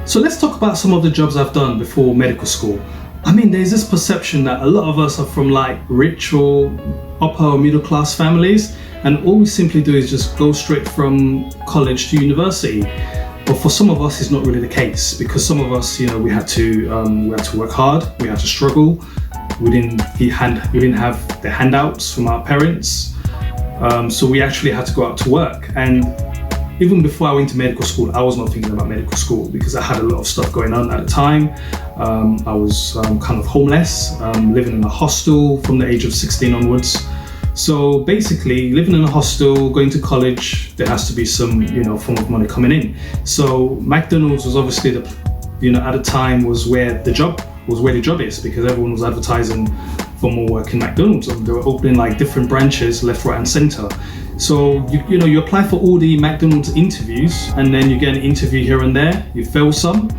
So let's talk about some of the jobs I've done before medical school. I mean, there's this perception that a lot of us are from like rich or upper or middle class families, and all we simply do is just go straight from college to university. But for some of us, it's not really the case, because some of us, we had to work hard, we had to struggle. We didn't have the handouts from our parents, so we actually had to go out to work. And even before I went to medical school, I was not thinking about medical school because I had a lot of stuff going on at the time. I was kind of homeless, living in a hostel from the age of 16 onwards. So basically, living in a hostel, going to college, there has to be some, form of money coming in. So McDonald's was obviously at the time was where the job is, because everyone was advertising for more work in McDonald's, and they were opening like different branches left, right, and center. So you apply for all the McDonald's interviews, and then you get an interview here and there. You fail some.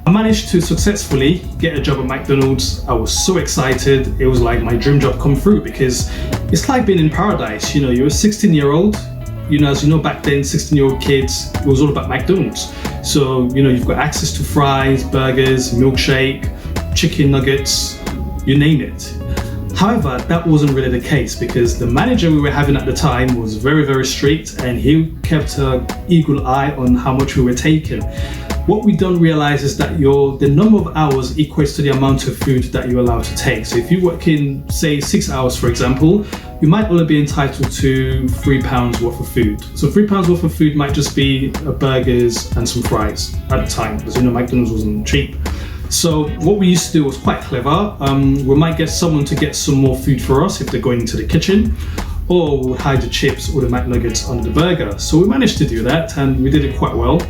I managed to successfully get a job at McDonald's. I was so excited. It was like my dream job come through, because it's like being in paradise. You're a 16-year-old. As you know, back then, 16-year-old kids, it was all about McDonald's. So you've got access to fries, burgers, milkshake, chicken nuggets, you name it. However, that wasn't really the case, because the manager we were having at the time was very, very strict, and he kept an eagle eye on how much we were taking. What we don't realize is that the number of hours equates to the amount of food that you're allowed to take. So if you work in, say, 6 hours, for example, you might only be entitled to £3 worth of food. So £3 worth of food might just be burgers and some fries at the time, because McDonald's wasn't cheap. So what we used to do was quite clever. We might get someone to get some more food for us if they're going into the kitchen, or we'll hide the chips or the McNuggets under the burger. So we managed to do that, and we did it quite well.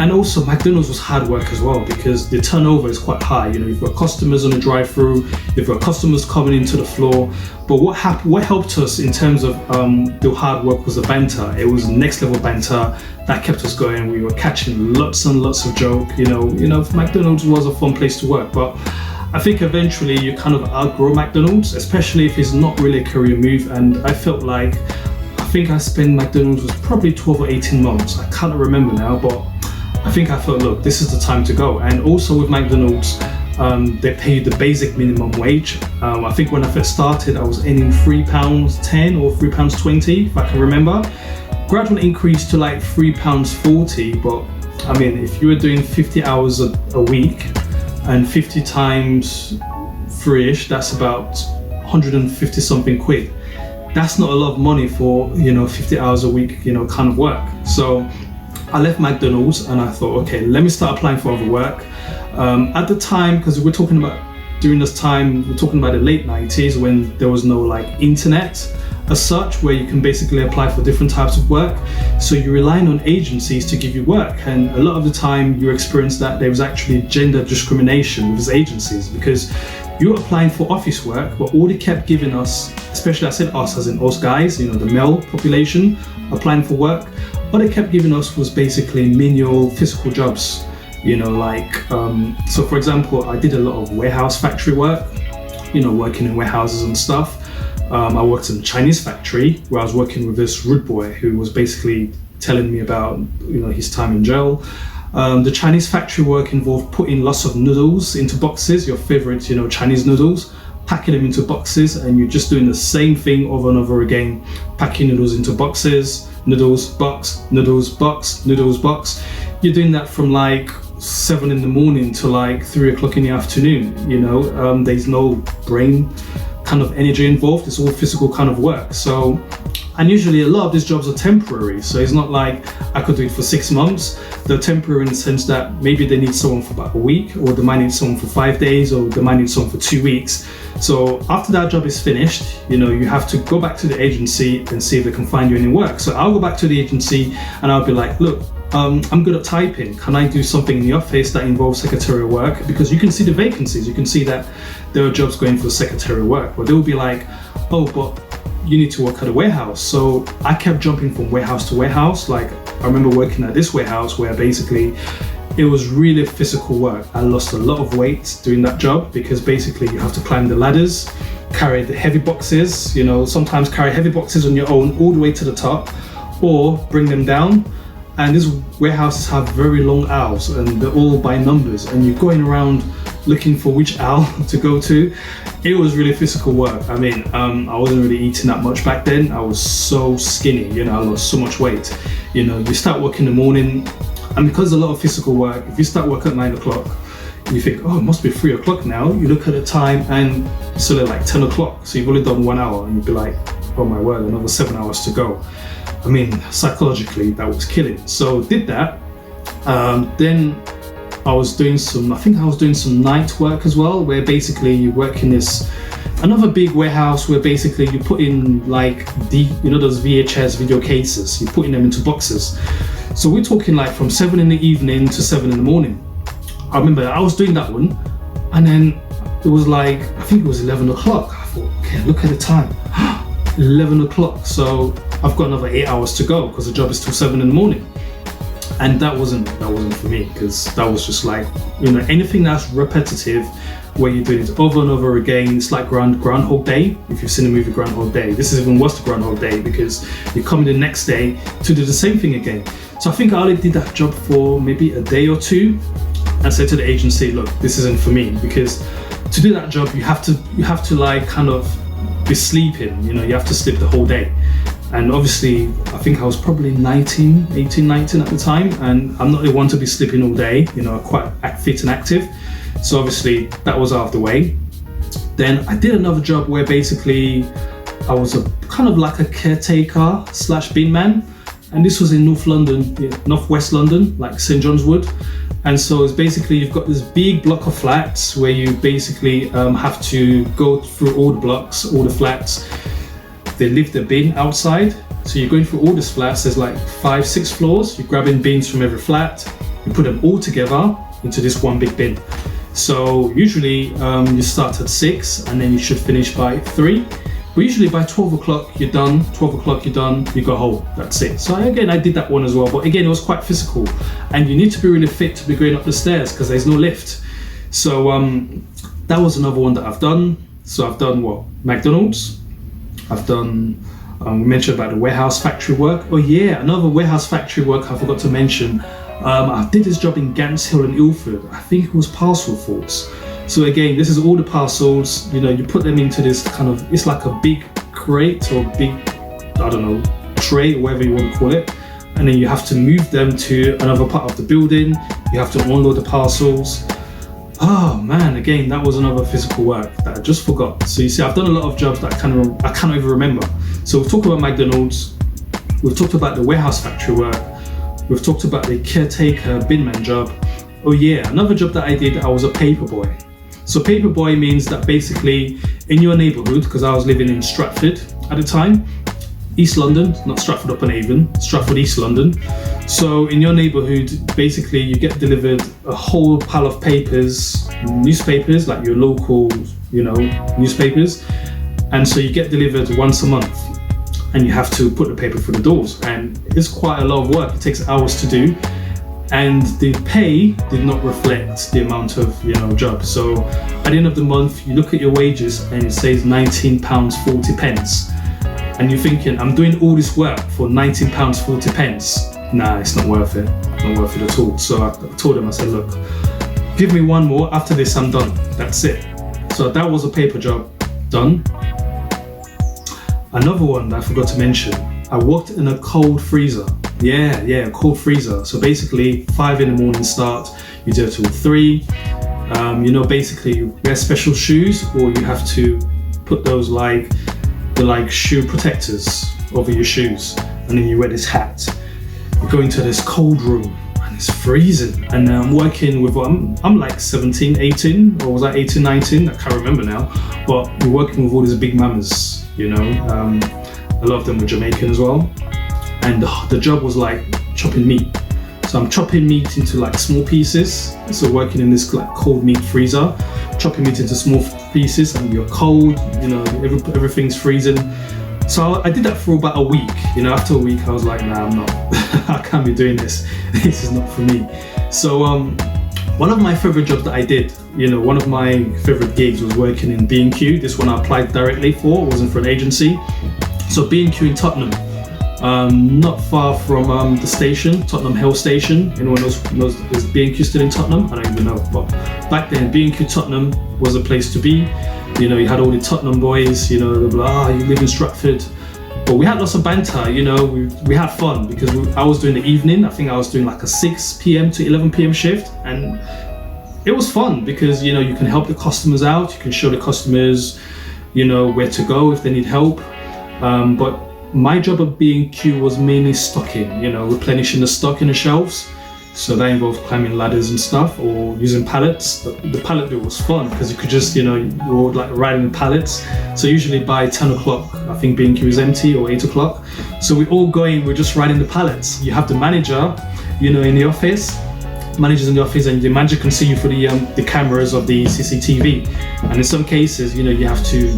And also McDonald's was hard work as well, because the turnover is quite high. You've got customers on the drive-through, you've got customers coming into the floor. But what helped us in terms of the hard work was the banter. It was next level banter that kept us going. We were catching lots and lots of joke. McDonald's was a fun place to work, but I think eventually you kind of outgrow McDonald's, especially if it's not really a career move. And I felt like, I think I spent McDonald's was probably 12 or 18 months. I can't remember now, but I think I thought, look, this is the time to go. And also with McDonald's, they pay you the basic minimum wage. I think when I first started, I was earning £3.10 or £3.20, if I can remember. Gradual increase to like £3.40, but I mean, if you were doing 50 hours a week and 50 times 3-ish, that's about 150 something quid. That's not a lot of money for 50 hours a week kind of work. So I left McDonald's and I thought, okay, let me start applying for other work. At the time, because during this time, we're talking about the late 90s, when there was no like internet as such, where you can basically apply for different types of work. So you're relying on agencies to give you work. And a lot of the time you experience that there was actually gender discrimination with these agencies, because you're applying for office work, but all they kept giving us, especially I said us as in us guys, the male population applying for work, what they kept giving us was basically menial physical jobs. So for example, I did a lot of warehouse factory work, working in warehouses and stuff. I worked in a Chinese factory where I was working with this rude boy who was basically telling me about his time in jail. The Chinese factory work involved putting lots of noodles into boxes, your favorite Chinese noodles, packing them into boxes, and you're just doing the same thing over and over again, packing noodles into boxes, noodles, box, noodles, box, noodles, box. You're doing that from like 7 in the morning to like 3 o'clock in the afternoon. There's no brain kind of energy involved. It's all physical kind of work. So, and usually a lot of these jobs are temporary. So it's not like I could do it for 6 months. They're temporary in the sense that maybe they need someone for about a week, or they might need someone for 5 days, or they might need someone for 2 weeks. So after that job is finished, you have to go back to the agency and see if they can find you any work. So I'll go back to the agency and I'll be like, look, I'm good at typing. Can I do something in the office that involves secretarial work? Because you can see the vacancies. You can see that there are jobs going for secretarial work, but they will be like, oh, but you need to work at a warehouse. So I kept jumping from warehouse to warehouse. Like, I remember working at this warehouse where basically it was really physical work. I lost a lot of weight doing that job, because basically you have to climb the ladders, carry the heavy boxes, sometimes carry heavy boxes on your own all the way to the top, or bring them down. and these warehouses have very long aisles, and they're all by numbers, and you're going around looking for which aisle to go to. It was really physical work. I mean, I wasn't really eating that much back then. I was so skinny, you know, I lost so much weight. You know, you start work in the morning, and because a lot of physical work, if you start work at 9 o'clock, you think, oh, it must be 3 o'clock now. You look at the time and it's sort of like 10 o'clock. So you've only done 1 hour, and you'd be like, oh my word, another 7 hours to go. I mean, psychologically, that was killing. So did that. Then I was doing some night work as well, where basically you work in another big warehouse where basically you put in like those VHS video cases, you putting them into boxes. So we're talking like from 7 in the evening to 7 in the morning. I remember I was doing that one, and then it was like, I think it was 11 o'clock. I thought, okay, look at the time, 11 o'clock. So I've got another 8 hours to go because the job is till 7 in the morning. And that wasn't for me, because that was just like, you know, anything that's repetitive, where you're doing it over and over again. It's like Groundhog Day. If you've seen the movie Groundhog Day, this is even worse than Groundhog Day, because you're coming the next day to do the same thing again. So I think I only did that job for maybe a day or two. I said to the agency, look, this isn't for me, because to do that job, you have to like kind of be sleeping, you know, you have to sleep the whole day. And obviously, I think I was probably 18, 19 at the time, and I'm not the one to be sleeping all day, you know, quite fit and active. So obviously that was out of the way. Then I did another job where basically I was a kind of like a caretaker / bin man. And this was in Northwest London, like St. John's Wood. And so it's basically, you've got this big block of flats where you basically have to go through all the blocks, all the flats. They leave the bin outside. So you're going through all these flats. There's like 5-6 floors. You're grabbing bins from every flat. You put them all together into this one big bin. So usually you start at 6 and then you should finish by 3. But usually by 12 o'clock you're done, you go home, that's it. So again, I did that one as well, but again, it was quite physical. And you need to be really fit to be going up the stairs because there's no lift. So that was another one that I've done. So I've done McDonald's. I've done, we mentioned about the warehouse factory work. Oh yeah, another warehouse factory work I forgot to mention. I did this job in Gants Hill and Ilford. I think it was parcel force. So again, this is all the parcels, you know, you put them into this kind of, it's like a big crate or big, I don't know, tray or whatever you want to call it. And then you have to move them to another part of the building. You have to unload the parcels. Oh man, again, that was another physical work that I just forgot. So you see, I've done a lot of jobs that I can't even remember. So we've talked about McDonald's, we've talked about the warehouse factory work, we've talked about the caretaker binman job. Oh yeah, another job that I did, I was a paper boy. So paper boy means that basically in your neighborhood, because I was living in Stratford at the time, East London, not Stratford-upon-Avon, Stratford, East London. So in your neighborhood, basically you get delivered a whole pile of papers, newspapers, like your local, you know, newspapers. And so you get delivered once a month and you have to put the paper through the doors. And it's quite a lot of work. It takes hours to do. And the pay did not reflect the amount of, you know, job. So at the end of the month, you look at your wages and it says £19.40. And you're thinking, I'm doing all this work for £19.40. Nah, it's not worth it. Not worth it at all. So I told him, I said, look, give me one more. After this, I'm done. That's it. So that was a paper job done. Another one that I forgot to mention, I worked in a cold freezer. Yeah, cold freezer. So basically 5 in the morning start, you do it till 3. You know, basically you wear special shoes, or you have to put those the shoe protectors over your shoes, and then you wear this hat. You go into this cold room and it's freezing, and I'm working with, I'm like 17, 18, or was I 18, 19? I can't remember now, but we're working with all these big mamas, you know. A lot of them were Jamaican as well. And the job was like chopping meat. So I'm chopping meat into like small pieces. So working in this like cold meat freezer, chopping meat into small pieces, and you're cold, you know, everything's freezing. So I did that for about a week. You know, after a week I was like, nah, I'm not, I can't be doing this. This is not for me. So one of my favorite jobs that I did, you know, one of my favorite gigs was working in B&Q. This one I applied directly for, it wasn't for an agency. So B&Q in Tottenham. not far from the station, Tottenham Hill Station. Anyone knows is B&Q still in Tottenham? I don't even know, but back then B&Q Tottenham was a place to be. You know, you had all the Tottenham boys, you know, they'd be like, you live in Stratford. But we had lots of banter, you know, we had fun because I was doing the evening. I think I was doing like a 6 p.m. to 11 p.m. shift, and it was fun because, you know, you can help the customers out, you can show the customers, you know, where to go if they need help. But my job at B&Q was mainly stocking, you know, replenishing the stock in the shelves. So that involved climbing ladders and stuff, or using pallets. The pallet bit was fun because you could just, you know, you were like riding the pallets. So usually by 10 o'clock, I think B&Q is empty, or 8 o'clock. So we're just riding the pallets. You have the manager, you know, in the office, managers in the office, and the manager can see you through the cameras of the CCTV. And in some cases, you know, you have to,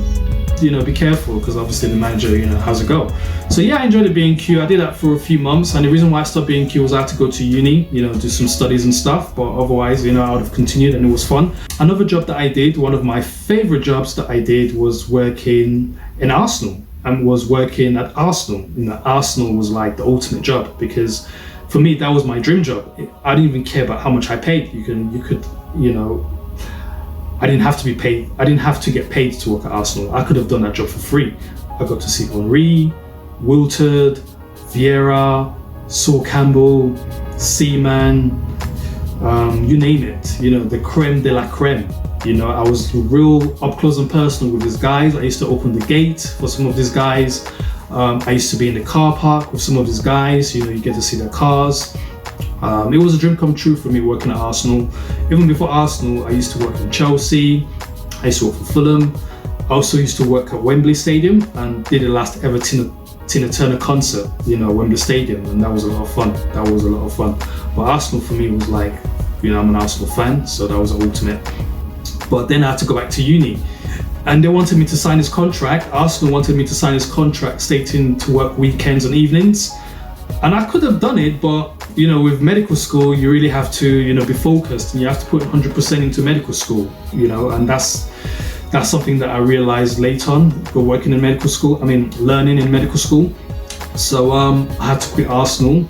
you know, be careful because obviously the manager, you know, has a go. So yeah, I enjoyed the B&Q. I did that for a few months, and the reason why I stopped B&Q was I had to go to uni, you know, do some studies and stuff, but otherwise, you know, I would have continued, and it was fun. Another job that I did, one of my favorite jobs that I did, was working in Arsenal, and was working at Arsenal. You know, Arsenal was like the ultimate job because for me, that was my dream job. I didn't even care about how much I paid. You could, you know, I didn't have to be paid. I didn't have to get paid to work at Arsenal. I could have done that job for free. I got to see Henry, Wiltord, Vieira, Saul Campbell, Seaman, you name it. You know, the creme de la creme. You know, I was real up close and personal with these guys. I used to open the gate for some of these guys. I used to be in the car park with some of these guys. You know, you get to see their cars. It was a dream come true for me working at Arsenal. Even before Arsenal, I used to work in Chelsea. I used to work for Fulham. I also used to work at Wembley Stadium and did the last ever Tina Turner concert, you know, Wembley Stadium, and that was a lot of fun. But Arsenal for me was like, you know, I'm an Arsenal fan, so that was the ultimate. But then I had to go back to uni, and they wanted me to sign this contract. Arsenal wanted me to sign this contract stating to work weekends and evenings. And I could have done it, but you know, with medical school, you really have to, you know, be focused, and you have to put 100% into medical school, you know, and that's something that I realized late on, learning in medical school. So I had to quit Arsenal,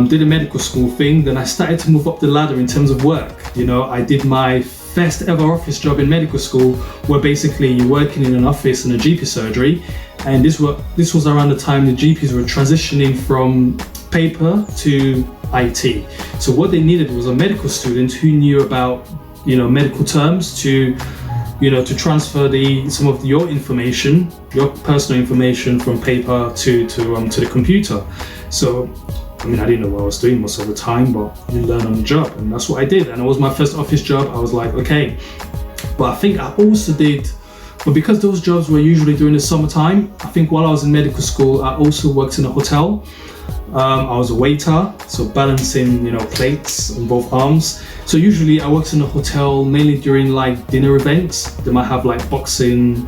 did a medical school thing, then I started to move up the ladder in terms of work. You know, I did my first ever office job in medical school, where basically you're working in an office in a GP surgery, and this was around the time the GPs were transitioning from paper to IT. So what they needed was a medical student who knew about, you know, medical terms to, you know, to transfer some of your information, your personal information, from paper to the computer. So, I mean, I didn't know what I was doing most of the time, but you learn on the job, and that's what I did. And it was my first office job. I was like, okay. But I think I also did, but because those jobs were usually during the summertime, I think while I was in medical school, I also worked in a hotel. I was a waiter, so balancing, you know, plates on both arms. So usually I worked in a hotel mainly during like dinner events. They might have like boxing,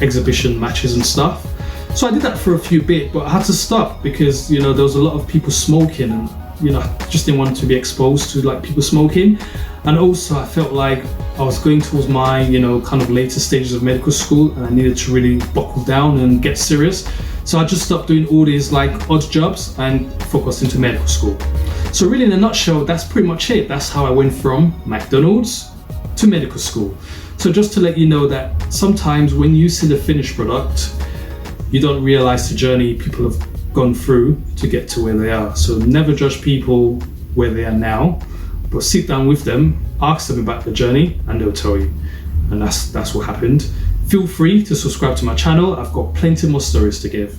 exhibition matches and stuff. So I did that for a few bits, but I had to stop because, you know, there was a lot of people smoking, and, you know, I just didn't want to be exposed to like people smoking. And also I felt like I was going towards my, you know, kind of later stages of medical school, and I needed to really buckle down and get serious. So I just stopped doing all these like odd jobs and focused into medical school. So really, in a nutshell, that's pretty much it. That's how I went from McDonald's to medical school. So just to let you know that sometimes when you see the finished product, you don't realize the journey people have gone through to get to where they are. So never judge people where they are now, but sit down with them, ask them about the journey, and they'll tell you. And that's what happened. Feel free to subscribe to my channel. I've got plenty more stories to give.